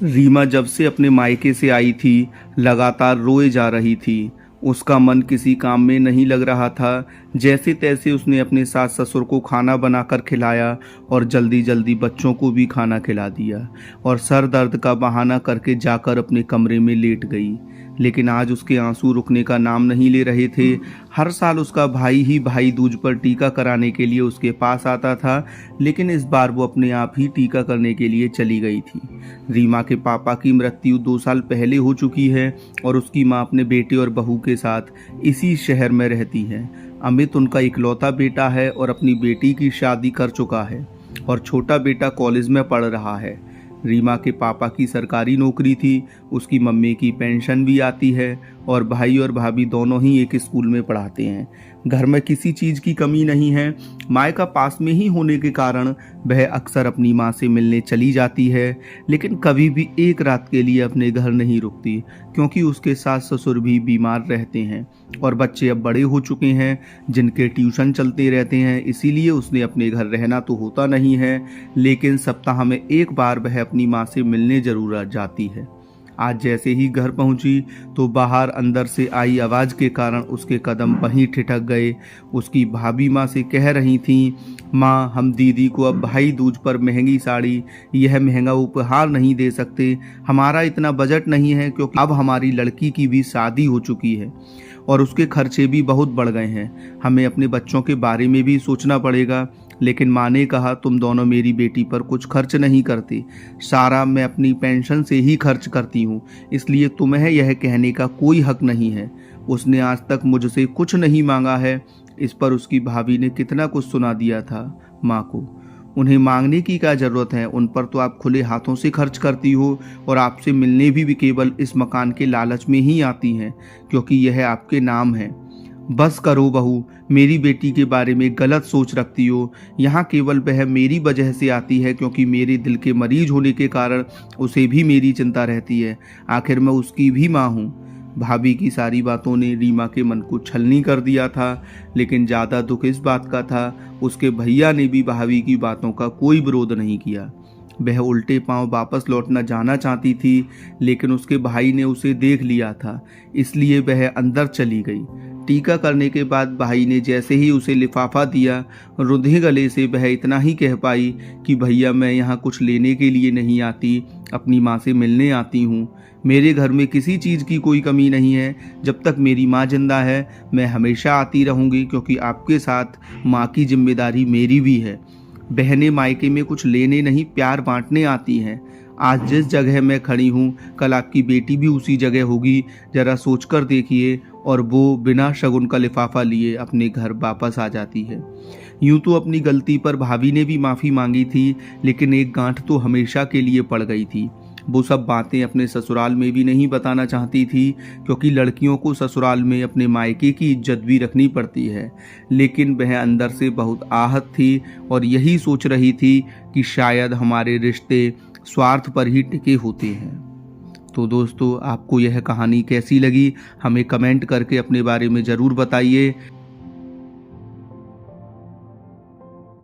रीमा जब से अपने मायके से आई थी लगातार रोए जा रही थी। उसका मन किसी काम में नहीं लग रहा था। जैसे तैसे उसने अपने सास ससुर को खाना बनाकर खिलाया और जल्दी जल्दी बच्चों को भी खाना खिला दिया और सर दर्द का बहाना करके जाकर अपने कमरे में लेट गई। लेकिन आज उसके आंसू रुकने का नाम नहीं ले रहे थे। हर साल उसका भाई ही भाई दूज पर टीका कराने के लिए उसके पास आता था, लेकिन इस बार वो अपने आप ही टीका करने के लिए चली गई थी। रीमा के पापा की मृत्यु 2 साल पहले हो चुकी है और उसकी माँ अपने बेटे और बहू के साथ इसी शहर में रहती है। अमित उनका इकलौता बेटा है और अपनी बेटी की शादी कर चुका है और छोटा बेटा कॉलेज में पढ़ रहा है। रीमा के पापा की सरकारी नौकरी थी, उसकी मम्मी की पेंशन भी आती है और भाई और भाभी दोनों ही एक स्कूल में पढ़ाते हैं। घर में किसी चीज़ की कमी नहीं है। मायका पास में ही होने के कारण वह अक्सर अपनी माँ से मिलने चली जाती है, लेकिन कभी भी एक रात के लिए अपने घर नहीं रुकती, क्योंकि उसके सास ससुर भी बीमार रहते हैं और बच्चे अब बड़े हो चुके हैं जिनके ट्यूशन चलते रहते हैं। इसीलिए उसने अपने घर रहना तो होता नहीं है, लेकिन सप्ताह में एक बार वह अपनी माँ से मिलने जरूर जाती है। आज जैसे ही घर पहुंची तो बाहर अंदर से आई आवाज़ के कारण उसके कदम वहीं ठिठक गए। उसकी भाभी माँ से कह रही थीं, माँ हम दीदी को अब भाई दूज पर महंगी साड़ी, यह महंगा उपहार नहीं दे सकते। हमारा इतना बजट नहीं है, क्योंकि अब हमारी लड़की की भी शादी हो चुकी है और उसके खर्चे भी बहुत बढ़ गए हैं। हमें अपने बच्चों के बारे में भी सोचना पड़ेगा। लेकिन माँ ने कहा, तुम दोनों मेरी बेटी पर कुछ खर्च नहीं करती, सारा मैं अपनी पेंशन से ही खर्च करती हूँ, इसलिए तुम्हें यह कहने का कोई हक नहीं है। उसने आज तक मुझसे कुछ नहीं मांगा है। इस पर उसकी भाभी ने कितना कुछ सुना दिया था माँ को। उन्हें मांगने की क्या जरूरत है, उन पर तो आप खुले हाथों से खर्च करती हो और आपसे मिलने भी केवल इस मकान के लालच में ही आती हैं, क्योंकि यह आपके नाम है। बस करो बहू, मेरी बेटी के बारे में गलत सोच रखती हो। यहाँ केवल वह मेरी वजह से आती है, क्योंकि मेरे दिल के मरीज होने के कारण उसे भी मेरी चिंता रहती है। आखिर मैं उसकी भी माँ हूँ। भाभी की सारी बातों ने रीमा के मन को छलनी कर दिया था, लेकिन ज़्यादा दुख इस बात का था, उसके भैया ने भी भाभी की बातों का कोई विरोध नहीं किया। वह उल्टे पांव वापस लौटना जाना चाहती थी, लेकिन उसके भाई ने उसे देख लिया था, इसलिए वह अंदर चली गई। टीका करने के बाद भाई ने जैसे ही उसे लिफाफा दिया, रुंधे गले से वह इतना ही कह पाई कि भैया मैं यहाँ कुछ लेने के लिए नहीं आती, अपनी माँ से मिलने आती हूँ। मेरे घर में किसी चीज़ की कोई कमी नहीं है। जब तक मेरी माँ जिंदा है मैं हमेशा आती रहूँगी, क्योंकि आपके साथ माँ की जिम्मेदारी मेरी भी है। बहनें मायके में कुछ लेने नहीं, प्यार बांटने आती हैं। आज जिस जगह मैं खड़ी हूँ, कल आपकी बेटी भी उसी जगह होगी, जरा सोचकर देखिए। और वो बिना शगुन का लिफाफा लिए अपने घर वापस आ जाती है। यूं तो अपनी गलती पर भाभी ने भी माफ़ी मांगी थी, लेकिन एक गांठ तो हमेशा के लिए पड़ गई थी। वो सब बातें अपने ससुराल में भी नहीं बताना चाहती थी, क्योंकि लड़कियों को ससुराल में अपने मायके की इज्जत भी रखनी पड़ती है। लेकिन वह अंदर से बहुत आहत थी और यही सोच रही थी कि शायद हमारे रिश्ते स्वार्थ पर ही टिके होते हैं। तो दोस्तों, आपको यह कहानी कैसी लगी हमें कमेंट करके अपने बारे में ज़रूर बताइए।